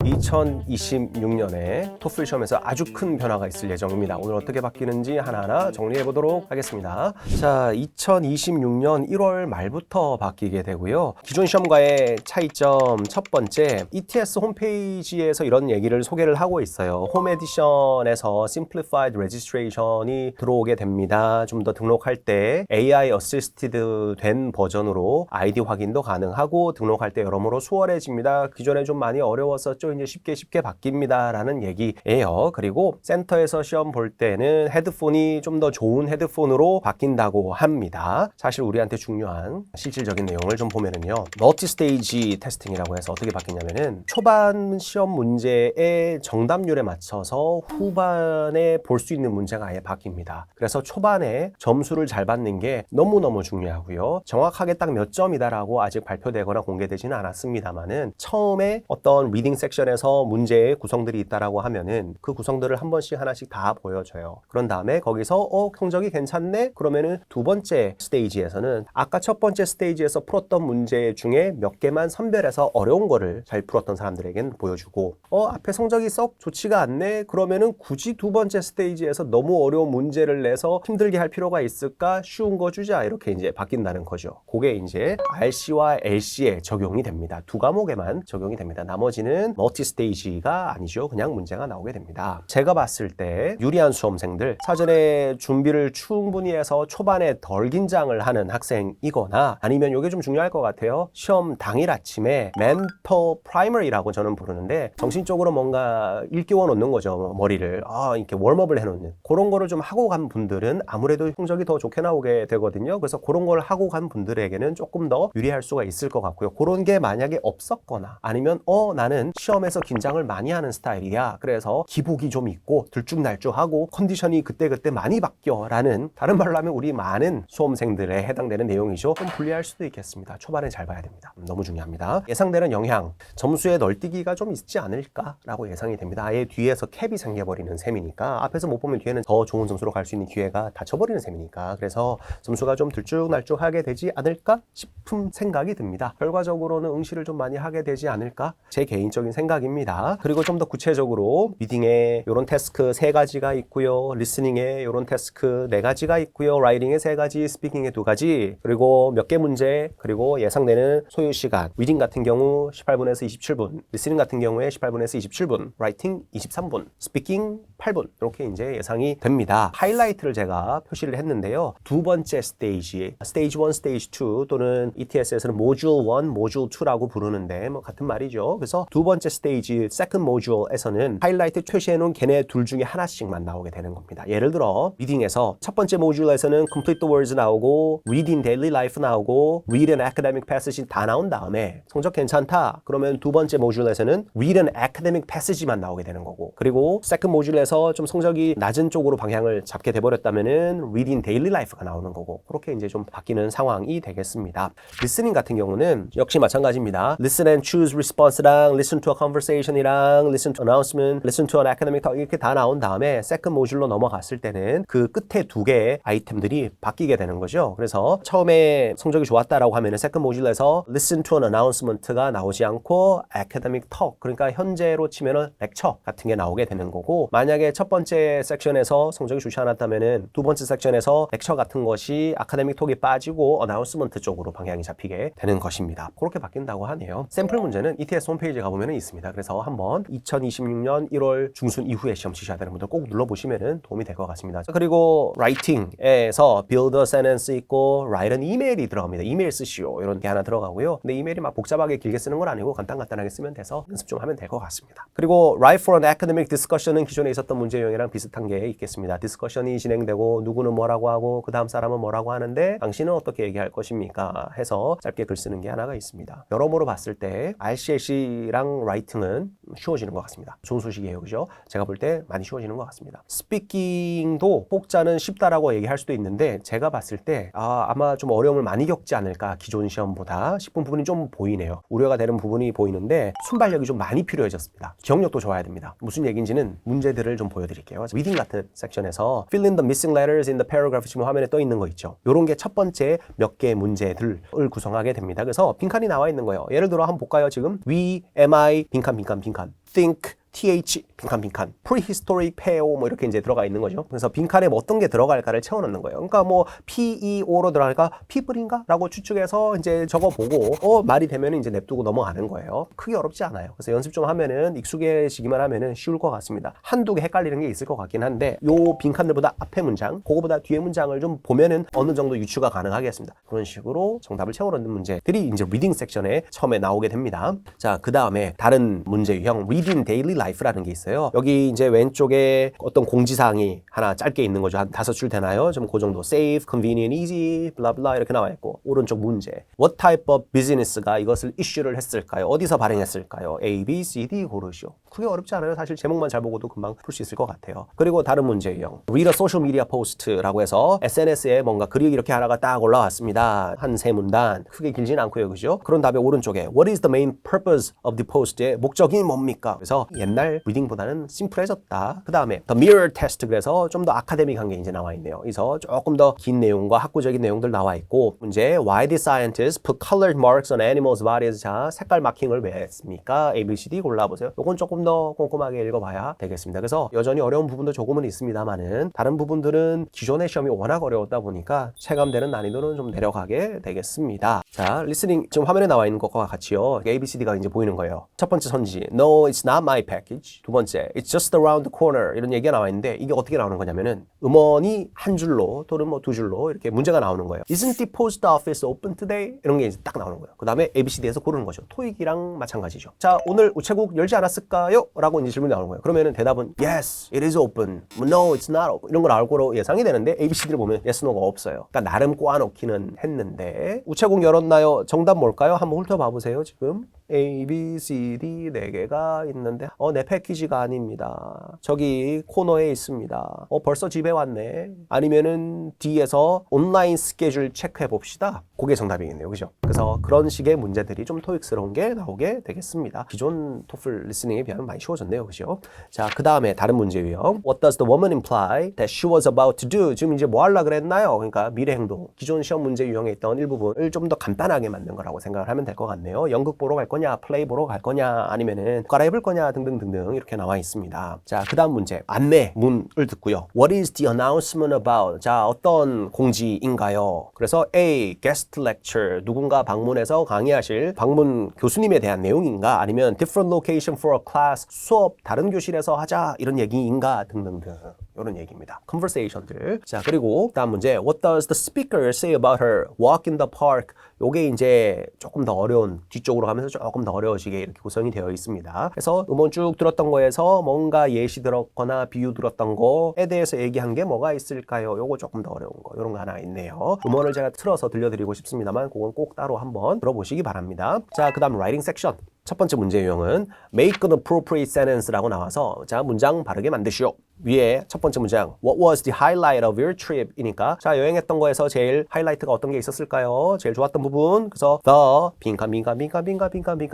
2026년에 토플 시험에서 아주 큰 변화가 있을 예정입니다. 오늘 어떻게 바뀌는지 하나하나 정리해 보도록 하겠습니다. 자, 2026년 1월 말부터 바뀌게 되고요. 기존 시험과의 차이점 첫 번째, ETS 홈페이지에서 이런 얘기를 소개를 하고 있어요. 홈 에디션에서 Simplified Registration이 들어오게 됩니다. 좀 더 등록할 때 AI Assisted 된 버전으로 아이디 확인도 가능하고 등록할 때 여러모로 수월해집니다. 기존에 좀 많이 어려웠었죠. 이제 쉽게 바뀝니다. 라는 얘기예요. 그리고 센터에서 시험 볼 때는 헤드폰이 좀 더 좋은 헤드폰으로 바뀐다고 합니다. 사실 우리한테 중요한 실질적인 내용을 좀 보면은요. 멀티스테이지 테스팅이라고 해서 어떻게 바뀌냐면은 초반 시험 문제의 정답률에 맞춰서 후반에 볼 수 있는 문제가 아예 바뀝니다. 그래서 초반에 점수를 잘 받는 게 너무너무 중요하고요. 정확하게 딱 몇 점이다라고 아직 발표되거나 공개되지는 않았습니다만은 처음에 어떤 리딩 섹션에서 문제의 구성들이 있다라고 하면은 그 구성들을 한 번씩 하나씩 다 보여줘요. 그런 다음에 거기서 성적이 괜찮네? 그러면은 두 번째 스테이지에서는 아까 첫 번째 스테이지에서 풀었던 문제 중에 몇 개만 선별해서 어려운 거를 잘 풀었던 사람들에겐 보여주고 앞에 성적이 썩 좋지가 않네? 그러면은 굳이 두 번째 스테이지에서 너무 어려운 문제를 내서 힘들게 할 필요가 있을까? 쉬운 거 주자. 이렇게 이제 바뀐다는 거죠. 그게 이제 RC와 LC에 적용이 됩니다. 두 과목에만 적용이 됩니다. 나머지는 멀티 스테이지가 아니죠. 그냥 문제가 나오게 됩니다. 제가 봤을 때 유리한 수험생들, 사전에 준비를 충분히 해서 초반에 덜 긴장을 하는 학생이거나 아니면 이게 좀 중요할 것 같아요. 시험 당일 아침에 멘털 프라이머리라고 저는 부르는데 정신적으로 뭔가 일깨워 놓는 거죠. 머리를 이렇게 웜업을 해놓는 그런 거를 좀 하고 간 분들은 아무래도 성적이 더 좋게 나오게 되거든요. 그래서 그런 걸 하고 간 분들에게는 조금 더 유리할 수가 있을 것 같고요. 그런 게 만약에 없었거나 아니면 나는 시험에서 긴장을 많이 하는 스타일이야. 그래서 기복이 좀 있고 들쭉날쭉하고 컨디션이 그때그때 많이 바뀌어 라는, 다른 말로 하면 우리 많은 수험생들에 해당되는 내용이죠. 좀 불리할 수도 있겠습니다. 초반에 잘 봐야 됩니다. 너무 중요합니다. 예상되는 영향, 점수의 널뛰기가 좀 있지 않을까라고 예상이 됩니다. 아예 뒤에서 캡이 생겨버리는 셈이니까 앞에서 못 보면 뒤에는 더 좋은 점수로 갈 수 있는 기회가 닫혀버리는 셈이니까 그래서 점수가 좀 들쭉날쭉하게 되지 않을까 싶은 생각이 듭니다. 결과적으로는 응시를 좀 많이 하게 되지 않을까? 제 개인적인 생각입니다. 그리고 좀 더 구체적으로 리딩에 이런 태스크 3가지가 있고요. 리스닝에 이런 태스크 4가지가 있고요. 라이팅에 3가지, 스피킹에 2가지, 그리고 몇 개 문제, 그리고 예상되는 소요 시간. 리딩 같은 경우 18분에서 27분, 리스닝 같은 경우에 18분에서 27분, 라이팅 23분, 스피킹 8분 이렇게 이제 예상이 됩니다. 하이라이트를 제가 표시를 했는데요. 두 번째 스테이지, 스테이지 1, 스테이지 2 또는 ETS에서는 모듈 1, 모듈 2라고 부르는데 뭐 같은 말이죠. 그래서 두 번째 스테이지, 세컨드 모듈에서는 하이라이트 표시해놓은 걔네 둘 중에 하나씩만 나오게 되는 겁니다. 예를 들어 리딩에서 첫 번째 모듈에서는 complete the words 나오고 read in daily life 나오고 read an academic passage 다 나온 다음에 성적 괜찮다 그러면 두 번째 모듈에서는 read an academic passage만 나오게 되는 거고, 그리고 세컨드 모듈에서 좀 성적이 낮은 쪽으로 방향을 잡게 돼버렸다면은 read in daily life가 나오는 거고, 그렇게 이제 좀 바뀌는 상황이 되겠습니다. 리스닝 같은 경우는 역시 마찬가지입니다. listen and choose response랑 listen to a conversation이랑 listen to announcement, listen to an academic talk 이렇게 다 나온 다음에 세컨드 모듈로 넘어갔을 때는 그 끝에 두 개의 아이템들이 바뀌게 되는 거죠. 그래서 처음에 성적이 좋았다라고 하면은 세컨드 모듈에서 listen to an announcement가 나오지 않고 academic talk, 그러니까 현재로 치면은 렉처 같은 게 나오게 되는 거고, 만약에 첫 번째 섹션에서 성적이 좋지 않았다면은 두 번째 섹션에서 렉처 같은 것이 아카데믹 톡이 빠지고 어나운스먼트 쪽으로 방향이 잡히게 되는 것입니다. 그렇게 바뀐다고 하네요. 샘플 문제는 ETS 홈페이지에 가보면 있습니다. 그래서 한번 2026년 1월 중순 이후에 시험 치셔야 되는 분들 꼭 눌러보시면 도움이 될 것 같습니다. 그리고 라이팅에서 build a sentence 있고 write an email이 들어갑니다. 이메일 쓰시오 이런 게 하나 들어가고요. 근데 이메일이 막 복잡하게 길게 쓰는 건 아니고 간단하게 쓰면 돼서 연습 좀 하면 될 것 같습니다. 그리고 write for an academic discussion은 기존에 있었던 문제 유형이랑 비슷한 게 있겠습니다. 디스커션이 진행되고 누구는 뭐라고 하고 그 다음 사람은 뭐라고 하는데 당신은 어떻게 얘기할 것입니까? 해서 짧게 글 쓰는 게 하나가 있습니다. 여러모로 봤을 때 RCLC랑 라이팅은 쉬워지는 것 같습니다. 좋은 소식이에요. 그죠? 제가 볼 때 많이 쉬워지는 것 같습니다. 스피킹도 혹자는 쉽다라고 얘기할 수도 있는데 제가 봤을 때 아마 좀 어려움을 많이 겪지 않을까 기존 시험보다 싶은 부분이 좀 보이네요. 우려가 되는 부분이 보이는데 순발력이 좀 많이 필요해졌습니다. 기억력도 좋아야 됩니다. 무슨 얘기인지는 문제들을 좀 보여드릴게요. 리딩 같은 섹션에서 fill in the missing letters in the paragraph 지금 화면에 떠 있는 거 있죠. 이런 게 첫 번째 몇 개의 문제들을 구성하게 됩니다. 그래서 빈칸이 나와 있는 거예요. 예를 들어 한번 볼까요? 지금 we, am I, 빈칸 빈칸. think, th, 빈칸, prehistoric pale 뭐 이렇게 이제 들어가 있는 거죠. 그래서 빈칸에 뭐 어떤 게 들어갈까를 채워넣는 거예요. 그러니까 뭐 PEO로 들어갈까? people인가? 라고 추측해서 이제 적어보고 말이 되면 이제 냅두고 넘어가는 거예요. 크게 어렵지 않아요. 그래서 연습 좀 하면은 익숙해지기만 하면은 쉬울 것 같습니다. 한두 개 헷갈리는 게 있을 것 같긴 한데 요 빈칸들보다 앞에 문장, 그거보다 뒤에 문장을 좀 보면은 어느 정도 유추가 가능하겠습니다. 그런 식으로 정답을 채워넣는 문제들이 이제 리딩 섹션에 처음에 나오게 됩니다. 자, 그 다음에 다른 문제 유형 reading daily life라는 게 있어요. 여기 이제 왼쪽에 어떤 공지사항이 하나 짧게 있는 거죠. 한 5줄 되나요? 좀 그 정도. safe, convenient, easy, blah blah 이렇게 나와 있고 오른쪽 문제. What type of business가 이것을 issue를 했을까요? 어디서 발행했을까요? A, B, C, D 고르시오. 크게 어렵지 않아요. 사실 제목만 잘 보고도 금방 풀 수 있을 것 같아요. 그리고 다른 문제 유형. Read a social media post라고 해서 SNS에 뭔가 글이 이렇게 하나가 딱 올라왔습니다. 한 세 문단. 크게 길진 않고요. 그죠? 그런 다음에 오른쪽에 What is the main purpose of the post의 목적이 뭡니까? 그래서 옛날 리딩보다는 심플해졌다. 그 다음에 The Mirror Test 그래서 좀 더 아카데믹한 게 이제 나와 있네요. 그래서 조금 더 긴 내용과 학구적인 내용들 나와 있고 문제 Why did scientists put colored marks on animals' bodies? 자, 색깔 마킹을 왜 했습니까? A, B, C, D 골라보세요. 요건 조금 더 꼼꼼하게 읽어봐야 되겠습니다. 그래서 여전히 어려운 부분도 조금은 있습니다만은 다른 부분들은 기존의 시험이 워낙 어려웠다 보니까 체감되는 난이도는 좀 내려가게 되겠습니다. 자, 리스닝 지금 화면에 나와 있는 것과 같이요. A, B, C, D가 이제 보이는 거예요. 첫 번째 선지 No, it's not my package. 두 번째 It's just around the corner. 이런 얘기가 나와 있는데 이게 어떻게 나오는 거냐면은 음원이 한 줄로 또는 뭐 두 줄로 이렇게 문제가 나오는 거예요. Isn't the post office open today? 이런 게 이제 딱 나오는 거예요. 그 다음에 ABCD에서 고르는 거죠. 토익이랑 마찬가지죠. 자, 오늘 우체국 열지 않았을까요? 라고 이제 질문이 나오는 거예요. 그러면은 대답은 Yes, it is open. No, it's not open. 이런 걸 나올 거로 예상이 되는데 ABCD를 보면 Yes, No가 없어요. 그러니까 나름 꼬아놓기는 했는데 우체국 열었나요? 정답 뭘까요? 한번 훑어봐 보세요. 지금 A, B, C, D 4개가 있는데 내 패키지가 아닙니다. 저기 코너에 있습니다. 벌써 집에 왔네. 아니면은 D에서 온라인 스케줄 체크해 봅시다. 그게 정답이겠네요. 그죠? 그래서 그런 식의 문제들이 좀 토익스러운 게 나오게 되겠습니다. 기존 토플 리스닝에 비하면 많이 쉬워졌네요. 그죠? 자, 그 다음에 다른 문제 유형. What does the woman imply that she was about to do? 지금 이제 뭐 하려고 그랬나요? 그러니까 미래 행동. 기존 시험 문제 유형에 있던 일부분을 좀 더 간단하게 만든 거라고 생각을 하면 될 것 같네요. 연극 보러 갈 거냐, 플레이 보러 갈 거냐, 아니면은 갈아입을 거냐 등등등등 이렇게 나와 있습니다. 자, 그 다음 문제. 안내 문을 듣고요. What is the announcement about? 자, 어떤 공지인가요? 그래서 A, guest lecture. 누군가 방문해서 강의하실 방문 교수님에 대한 내용인가? 아니면 different location for a class. 수업 다른 교실에서 하자. 이런 얘기인가? 등등등. 이런 얘기입니다. conversation들. 자, 그리고 다음 문제. What does the speaker say about her walk in the park? 요게 이제 조금 더 어려운 뒤쪽으로 가면서 조금 더 어려워지게 이렇게 구성이 되어 있습니다. 그래서 음원 쭉 들었던 거에서 뭔가 예시 들었거나 비유 들었던 거에 대해서 얘기한 게 뭐가 있을까요? 요거 조금 더 어려운 거. 요런 거 하나 있네요. 음원을 제가 틀어서 들려드리고 싶습니다만 그건 꼭 따로 한번 들어보시기 바랍니다. 자, 그 다음 라이팅 섹션. 첫 번째 문제 유형은 make an appropriate sentence라고 나와서 자, 문장 바르게 만드시오. 위에 첫 번째 문장 What was the highlight of your trip? 이니까 자, 여행했던 거에서 제일 하이라이트가 어떤 게 있었을까요? 제일 좋았던 부분. 그래서 the 빈칸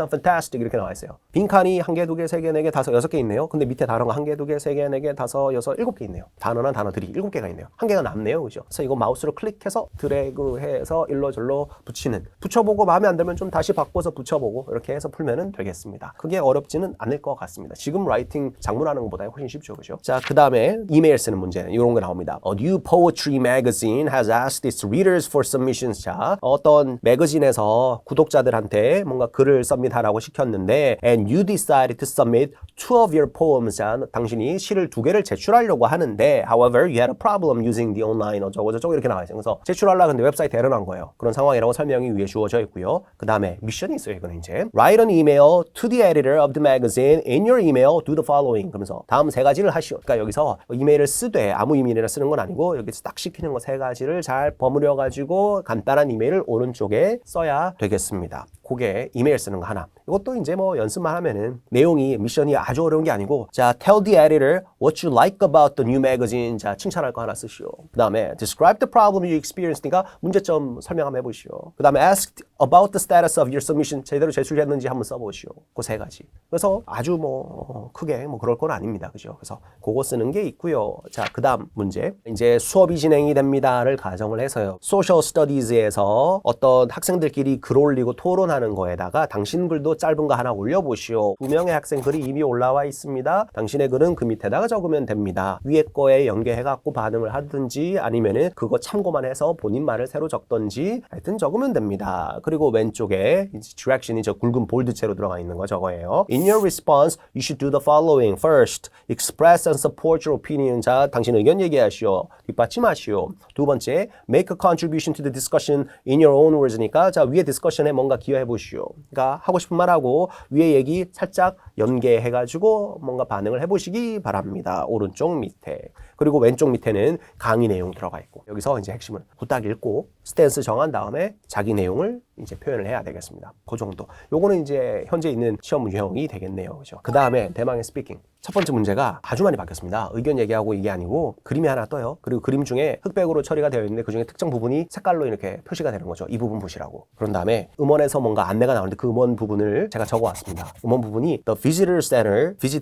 fantastic 이렇게 나와 있어요. 빈칸이 1개, 2개, 3개, 4개, 5, 6개 있네요. 근데 밑에 단어가 1개, 2개, 3개, 4개, 5, 6, 7개 있네요. 단어나 단어들이 7개가 있네요. 1개가 남네요. 그죠? 그래서 이거 마우스로 클릭해서 드래그해서 일로절로 붙이는. 붙여보고 마음에 안 들면 좀 다시 바꿔서 붙여보고 이렇게 해서 풀면은 되겠습니다. 그게 어렵지는 않을 것 같습니다. 지금 라이팅 작문하는 것보다 훨씬 쉽죠. 그죠? 자, 그 다음에 이메일 쓰는 문제는 이런 거 나옵니다. A new poetry magazine has asked its readers for submissions. 자, 어떤 매거진에서 구독자들한테 뭔가 글을 서밋하라고 시켰는데 and you decided to submit 2 of your poems. 자, 당신이 시를 2개를 제출하려고 하는데 however, you had a problem using the online 어쩌고저쩌고 이렇게 나와 있어요. 그래서 제출하려고 했는데 웹사이트 에러 난 거예요. 그런 상황이라고 설명이 위에 주어져 있고요. 그 다음에 미션이 있어요. 이거는 이제 Write an email to the editor of the magazine. In your email, do the following. 그러면서 다음 3가지를 하시오. 그러니까 여기서 이메일을 쓰되 아무 이메일이나 쓰는 건 아니고 여기서 딱 시키는 거 3가지를 잘 버무려 가지고 간단한 이메일을 오른쪽에 써야 되겠습니다. 그게 이메일 쓰는 거 하나. 이것도 이제 뭐 연습만 하면은 내용이 미션이 아주 어려운 게 아니고 자, tell the editor what you like about the new magazine. 자, 칭찬할 거 하나 쓰시오. 그 다음에 describe the problem you experienced니까 문제점 설명 한번 해보시오. 그 다음에 ask about the status of your submission. 제대로 제출했는지 한번 써보시오. 그 3가지. 그래서 아주 뭐 크게 뭐 그럴 건 아닙니다. 그죠? 그래서 그거 쓰는 게 있고요. 자, 그 다음 문제. 이제 수업이 진행이 됩니다를 가정을 해서요. Social Studies에서 어떤 학생들끼리 글 올리고 토론하는 답변하는 거에다가 당신 글도 짧은 거 하나 올려보시오. 2명의 학생 글이 이미 올라와 있습니다. 당신의 글은 그 밑에다가 적으면 됩니다. 위에 거에 연계해갖고 반응을 하든지 아니면은 그거 참고만 해서 본인 말을 새로 적던지 하여튼 적으면 됩니다. 그리고 왼쪽에 direction이 저 굵은 볼드체로 들어가 있는 거 저거예요. In your response, you should do the following. First, express and support your opinion. 자, 당신 의견 얘기하시오. 뒷받침하시오. 두 번째, make a contribution to the discussion in your own words니까 자, 위에 디스커션에 뭔가 기여해 보시오. 그러니까 하고 싶은 말하고 위에 얘기 살짝 연계해가지고 뭔가 반응을 해보시기 바랍니다. 오른쪽 밑에. 그리고 왼쪽 밑에는 강의 내용 들어가 있고 여기서 이제 핵심을 후딱 읽고 스탠스 정한 다음에 자기 내용을 이제 표현을 해야 되겠습니다. 그 정도. 요거는 이제 현재 있는 시험 유형이 되겠네요. 그죠? 그 다음에 대망의 스피킹. 첫 번째 문제가 아주 많이 바뀌었습니다. 의견 얘기하고 이게 아니고 그림이 하나 떠요. 그리고 그림 중에 흑백으로 처리가 되어 있는데 그중에 특정 부분이 색깔로 이렇게 표시가 되는 거죠. 이 부분 보시라고. 그런 다음에 음원에서 뭔가 안내가 나오는데 그 음원 부분을 제가 적어 왔습니다. 음원 부분이 The Visitor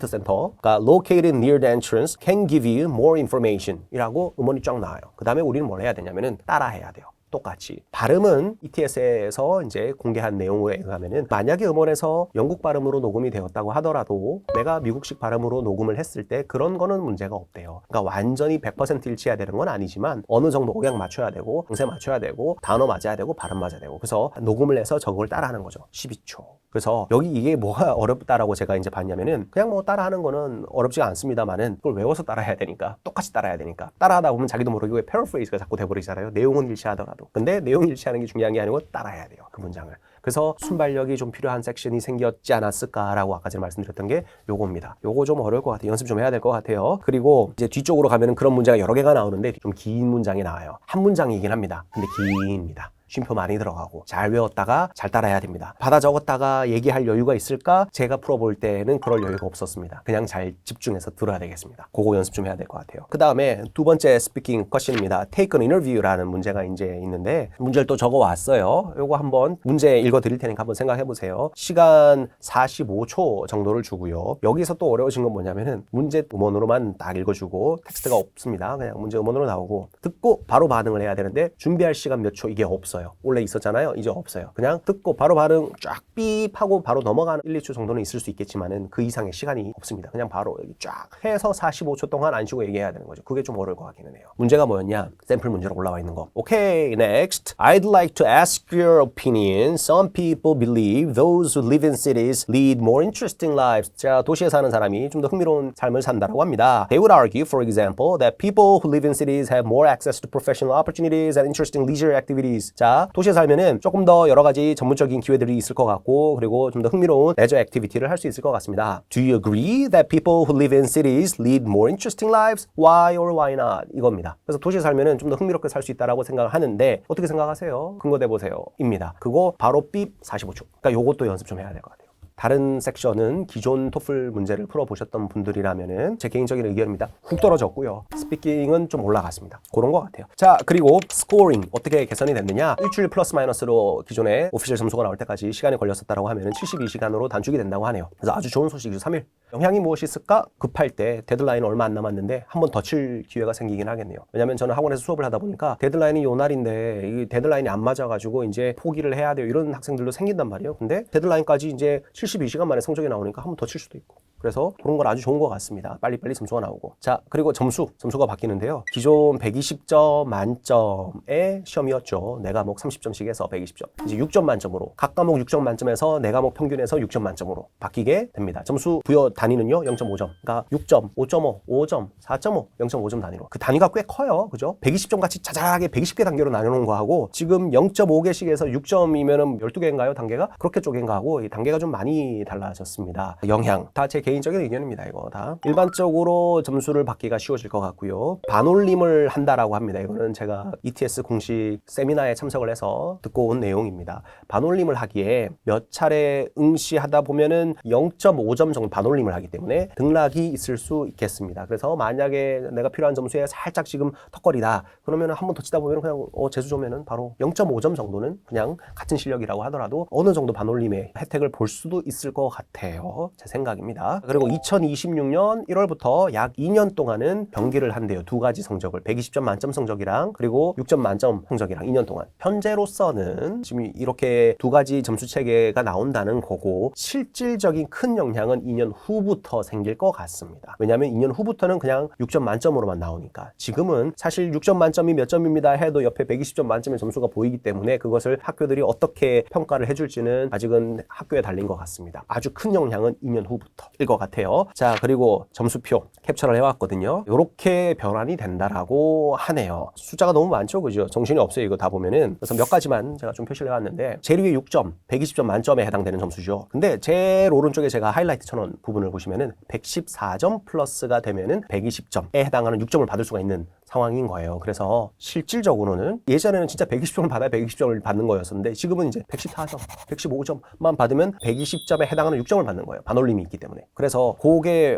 Center가 located near the entrance can give you more information 이라고 음원이 쫙 나와요. 그 다음에 우리는 뭘 해야 되냐면은 따라 해야 돼요. 똑같이. 발음은 ETS에서 이제 공개한 내용에 의하면은 만약에 음원에서 영국 발음으로 녹음이 되었다고 하더라도 내가 미국식 발음으로 녹음을 했을 때 그런 거는 문제가 없대요. 그러니까 완전히 100% 일치해야 되는 건 아니지만 어느 정도 억양 맞춰야 되고 강세 맞춰야 되고 단어 맞아야 되고 발음 맞아야 되고 그래서 녹음을 해서 저걸 따라하는 거죠. 12초. 그래서 여기 이게 뭐가 어렵다라고 제가 이제 봤냐면은 그냥 뭐 따라하는 거는 어렵지가 않습니다만은 그걸 외워서 따라해야 되니까 똑같이 따라해야 되니까 따라하다 보면 자기도 모르게 패러프레이즈가 자꾸 돼버리잖아요. 내용은 일치하더라도. 근데 내용 일치하는 게 중요한 게 아니고 따라해야 돼요. 그 문장을. 그래서 순발력이 좀 필요한 섹션이 생겼지 않았을까라고 아까 전에 말씀드렸던 게 요겁니다. 요거 좀 어려울 것 같아요. 연습 좀 해야 될 것 같아요. 그리고 이제 뒤쪽으로 가면은 그런 문제가 여러 개가 나오는데 좀 긴 문장이 나와요. 한 문장이긴 합니다. 근데 깁니다. 쉼표 많이 들어가고 잘 외웠다가 잘 따라해야 됩니다. 받아 적었다가 얘기할 여유가 있을까? 제가 풀어볼 때는 그럴 여유가 없었습니다. 그냥 잘 집중해서 들어야 되겠습니다. 그거 연습 좀 해야 될 것 같아요. 그 다음에 두 번째 스피킹 퀘션입니다. Take an interview라는 문제가 이제 있는데 문제를 또 적어 왔어요. 요거 한번 문제 읽어 드릴 테니까 한번 생각해 보세요. 시간 45초 정도를 주고요. 여기서 또 어려워진 건 뭐냐면은 문제 음원으로만 딱 읽어주고 텍스트가 없습니다. 그냥 문제 음원으로 나오고 듣고 바로 반응을 해야 되는데 준비할 시간 몇 초 이게 없어요. 원래 있었잖아요. 이제 없어요. 그냥 듣고 바로 반응 쫙 삐하고 바로 넘어가는 1, 2초 정도는 있을 수 있겠지만은 그 이상의 시간이 없습니다. 그냥 바로 여기 쫙 해서 45초 동안 안 쉬고 얘기해야 되는 거죠. 그게 좀 어려울 것 같기는 해요. 문제가 뭐였냐? 샘플 문제로 올라와 있는 거. Okay, next. I'd like to ask your opinion. Some people believe those who live in cities lead more interesting lives. 자, 도시에 사는 사람이 좀 더 흥미로운 삶을 산다라고 합니다. They would argue, for example, that people who live in cities have more access to professional opportunities and interesting leisure activities. 자, 도시에 살면은 조금 더 여러 가지 전문적인 기회들이 있을 것 같고 그리고 좀 더 흥미로운 레저 액티비티를 할 수 있을 것 같습니다. Do you agree that people who live in cities lead more interesting lives? Why or why not? 이겁니다. 그래서 도시에 살면은 좀 더 흥미롭게 살 수 있다라고 생각을 하는데 어떻게 생각하세요? 근거 대보세요. 입니다. 그거 바로 삐 45초. 그러니까 요것도 연습 좀 해야 될 것 같아요. 다른 섹션은 기존 토플 문제를 풀어보셨던 분들이라면은 제 개인적인 의견입니다. 훅 떨어졌고요. 스피킹은 좀 올라갔습니다. 그런 것 같아요. 자, 그리고 스코어링 어떻게 개선이 됐느냐? 일주일 플러스 마이너스로 기존에 오피셜 점수가 나올 때까지 시간이 걸렸었다고 하면은 72시간으로 단축이 된다고 하네요. 그래서 아주 좋은 소식이죠. 3일. 영향이 무엇이 있을까? 급할 때 데드라인 얼마 안 남았는데 한 번 더 칠 기회가 생기긴 하겠네요. 왜냐면 저는 학원에서 수업을 하다 보니까 데드라인이 요 날인데 이 데드라인이 안 맞아가지고 이제 포기를 해야 돼요. 이런 학생들도 생긴단 말이에요. 근데 데드라인까지 이제 72시간 만에 성적이 나오니까 한 번 더 칠 수도 있고. 그래서 그런 건 아주 좋은 것 같습니다. 빨리빨리 점수가 나오고. 자, 그리고 점수가 바뀌는데요. 기존 120점 만점의 시험이었죠. 내 과목 30점씩 해서 120점. 이제 6점 만점으로 각 과목 6점 만점에서 내 과목 평균에서 6점 만점으로 바뀌게 됩니다. 점수 부여 단위는요. 0.5점. 그러니까 6점, 5.5, 5점, 4.5, 0.5점 단위로. 그 단위가 꽤 커요. 그죠? 120점 같이 자잘하게 120개 단계로 나눠놓은 거하고 지금 0.5개씩에서 6점이면은 12개인가요? 단계가? 그렇게 쪼갠 거하고 이 단계가 좀 많이 달라졌습니다. 영향. 다 제 개인적인 의견입니다. 이거 다. 일반적으로 점수를 받기가 쉬워질 것 같고요. 반올림을 한다라고 합니다. 이거는 제가 ETS 공식 세미나에 참석을 해서 듣고 온 내용입니다. 반올림을 하기에 몇 차례 응시하다 보면은 0.5점 정도 반올림을 하기 때문에 등락이 있을 수 있겠습니다. 그래서 만약에 내가 필요한 점수에 살짝 지금 턱걸이다. 그러면 한 번 더 치다 보면 그냥 재수 좋으면은 바로 0.5점 정도는 그냥 같은 실력이라고 하더라도 어느 정도 반올림의 혜택을 볼 수도 있을 것 같아요. 제 생각입니다. 그리고 2026년 1월부터 약 2년 동안은 병기를 한대요. 두 가지 성적을 120점 만점 성적이랑 그리고 6점 만점 성적이랑 2년 동안. 현재로서는 지금 이렇게 두 가지 점수 체계가 나온다는 거고 실질적인 큰 영향은 2년 후부터 생길 것 같습니다. 왜냐하면 2년 후부터는 그냥 6점 만점으로만 나오니까 지금은 사실 6점 만점이 몇 점입니다 해도 옆에 120점 만점의 점수가 보이기 때문에 그것을 학교들이 어떻게 평가를 해줄지는 아직은 학교에 달린 것 같습니다. 아주 큰 영향은 2년 후부터일 것 같아요. 자, 그리고 점수표 캡처를 해왔거든요. 이렇게 변환이 된다라고 하네요. 숫자가 너무 많죠, 그죠? 정신이 없어요, 이거 다 보면은. 그래서 몇 가지만 제가 좀 표시를 해왔는데 제일 위에 6점, 120점 만점에 해당되는 점수죠. 근데 제일 오른쪽에 제가 하이라이트 쳐놓은 부분을 보시면은 114점 플러스가 되면은 120점에 해당하는 6점을 받을 수가 있는 상황인 거예요. 그래서 실질적으로는 예전에는 진짜 120점을 받아야 120점을 받는 거였었는데 지금은 이제 114점, 115점만 받으면 120점에 해당하는 6점을 받는 거예요. 반올림이 있기 때문에. 그래서 그게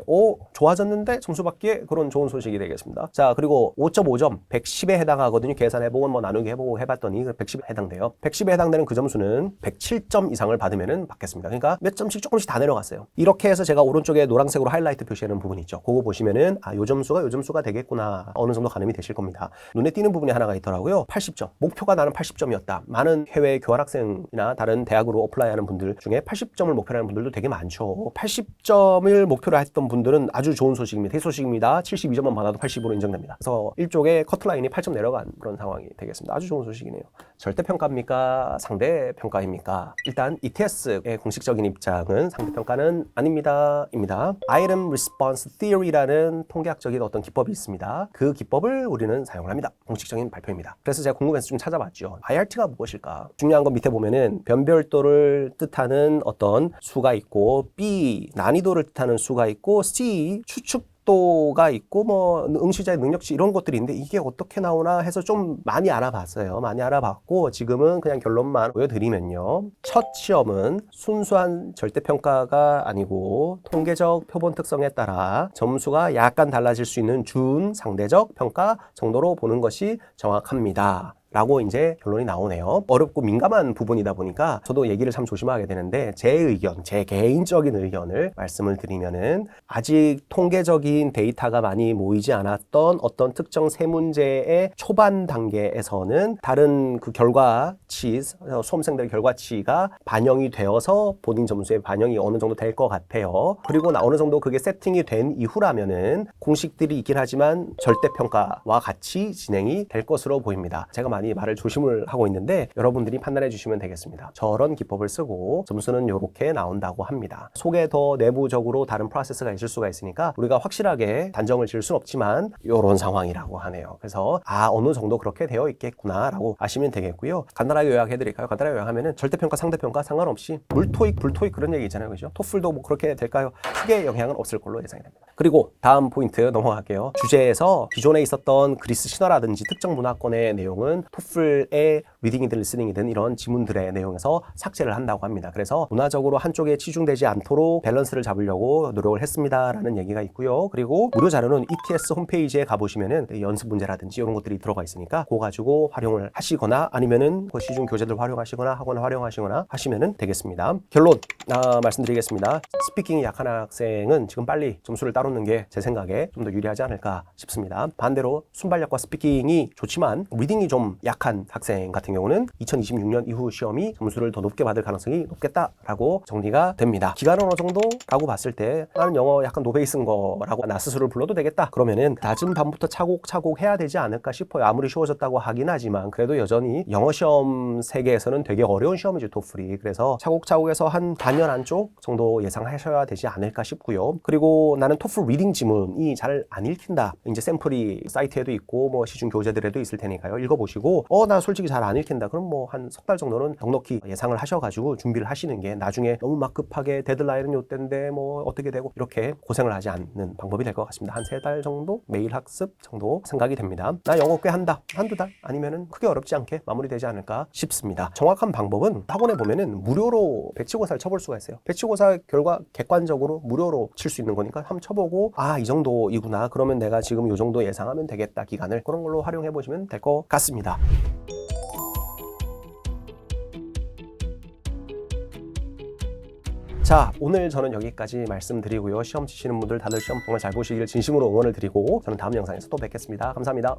좋아졌는데 점수 받기에 그런 좋은 소식이 되겠습니다. 자, 그리고 5.5점 110에 해당하거든요. 계산해보고 뭐 나누기 해보고 해봤더니 110에 해당돼요. 110에 해당되는 그 점수는 107점 이상을 받으면 받겠습니다. 그러니까 몇 점씩 조금씩 다 내려갔어요. 이렇게 해서 제가 오른쪽에 노란색으로 하이라이트 표시하는 부분 있죠. 그거 보시면은 요 점수가 되겠구나. 어느 정도 가늠이 되실 겁니다. 눈에 띄는 부분이 하나가 있더라고요. 80점. 목표가 나는 80점이었다. 많은 해외 교환학생이나 다른 대학으로 어플라이하는 분들 중에 80점을 목표로 하는 분들도 되게 많죠. 80점을 목표로 했던 분들은 아주 좋은 소식입니다. 대소식입니다. 72점만 받아도 80으로 인정됩니다. 그래서 일종의 커트라인이 8점 내려간 그런 상황이 되겠습니다. 아주 좋은 소식이네요. 절대평가입니까? 상대평가입니까? 일단 ETS의 공식적인 입장은 상대평가는 아닙니다. Item Response Theory라는 통계학적인 어떤 기법이 있습니다. 그 기법을 우리는 사용을 합니다. 공식적인 발표입니다. 그래서 제가 궁금해서 좀 찾아봤죠. IRT가 무엇일까? 중요한 건 밑에 보면은 변별도를 뜻하는 어떤 수가 있고 B 난이도를 뜻하는 수가 있고 C 추측도가 있고 뭐 응시자의 능력치 이런 것들이 있는데 이게 어떻게 나오나 해서 좀 많이 알아봤어요. 많이 알아봤고 지금은 그냥 결론만 보여드리면요. 첫 시험은 순수한 절대평가가 아니고 통계적 표본 특성에 따라 점수가 약간 달라질 수 있는 준 상대적 평가 정도로 보는 것이 정확합니다. 라고 이제 결론이 나오네요. 어렵고 민감한 부분이다 보니까 저도 얘기를 참 조심하게 되는데 제 의견, 제 개인적인 의견을 말씀을 드리면은 아직 통계적인 데이터가 많이 모이지 않았던 어떤 특정 세 문제의 초반 단계에서는 다른 그 결과치, 수험생들의 결과치가 반영이 되어서 본인 점수에 반영이 어느 정도 될 것 같아요. 그리고 어느 정도 그게 세팅이 된 이후라면은 공식들이 있긴 하지만 절대평가와 같이 진행이 될 것으로 보입니다. 제가 많이 말을 조심을 하고 있는데 여러분들이 판단해 주시면 되겠습니다. 저런 기법을 쓰고 점수는 이렇게 나온다고 합니다. 속에 더 내부적으로 다른 프로세스가 있을 수가 있으니까 우리가 확실하게 단정을 지을 수는 없지만 이런 상황이라고 하네요. 그래서 어느 정도 그렇게 되어 있겠구나 라고 아시면 되겠고요. 간단하게 요약해 드릴까요? 간단하게 요약하면은 절대평가 상대평가 상관없이 물토익 불토익 그런 얘기 있잖아요. 그죠? 토플도 뭐 그렇게 될까요? 크게 영향은 없을 걸로 예상이 됩니다. 그리고 다음 포인트 넘어갈게요. 주제에서 기존에 있었던 그리스 신화라든지 특정 문화권의 내용은 토플의 리딩이든 리스닝이든 이런 지문들의 내용에서 삭제를 한다고 합니다. 그래서 문화적으로 한쪽에 치중되지 않도록 밸런스를 잡으려고 노력을 했습니다라는 얘기가 있고요. 그리고 무료 자료는 ETS 홈페이지에 가보시면은 연습 문제라든지 이런 것들이 들어가 있으니까 그거 가지고 활용을 하시거나 아니면은 그 시중 교재들 활용하시거나 학원 활용하시거나 하시면은 되겠습니다. 결론 말씀드리겠습니다. 스피킹이 약한 학생은 지금 빨리 점수를 따놓는 게 제 생각에 좀 더 유리하지 않을까 싶습니다. 반대로 순발력과 스피킹이 좋지만 리딩이 좀 약한 학생 같은 경우는 2026년 이후 시험이 점수를 더 높게 받을 가능성이 높겠다라고 정리가 됩니다. 기간은 어느 정도라고 봤을 때 나는 영어 약간 노베이스인 거라고 나 스스로를 불러도 되겠다. 그러면은 낮은 밤부터 차곡차곡 해야 되지 않을까 싶어요. 아무리 쉬워졌다고 하긴 하지만 그래도 여전히 영어 시험 세계에서는 되게 어려운 시험이죠, 토플이. 그래서 차곡차곡해서 한 반년 안쪽 정도 예상하셔야 되지 않을까 싶고요. 그리고 나는 토플 리딩 지문이 잘 안 읽힌다. 이제 샘플이 사이트에도 있고 뭐 시중 교재들에도 있을 테니까요. 읽어보시고 나 솔직히 잘 안 읽힌다. 그럼 뭐 한 석 달 정도는 넉넉히 예상을 하셔가지고 준비를 하시는 게 나중에 너무 막 급하게 데드라인은 요때인데 뭐 어떻게 되고 이렇게 고생을 하지 않는 방법이 될 것 같습니다. 한 3달 정도 매일 학습 정도 생각이 됩니다. 나 영어 꽤 한다. 한두 달 아니면은 크게 어렵지 않게 마무리되지 않을까 싶습니다. 정확한 방법은 학원에 보면은 무료로 배치고사를 쳐볼 수가 있어요. 배치고사 결과 객관적으로 무료로 칠 수 있는 거니까 한번 쳐보고 이 정도이구나. 그러면 내가 지금 이 정도 예상하면 되겠다. 기간을 그런 걸로 활용해 보시면 될 것 같습니다. 자, 오늘 저는 여기까지 말씀드리고요. 시험 치시는 분들 다들 시험 정말 잘 보시길 진심으로 응원을 드리고 저는 다음 영상에서 또 뵙겠습니다. 감사합니다.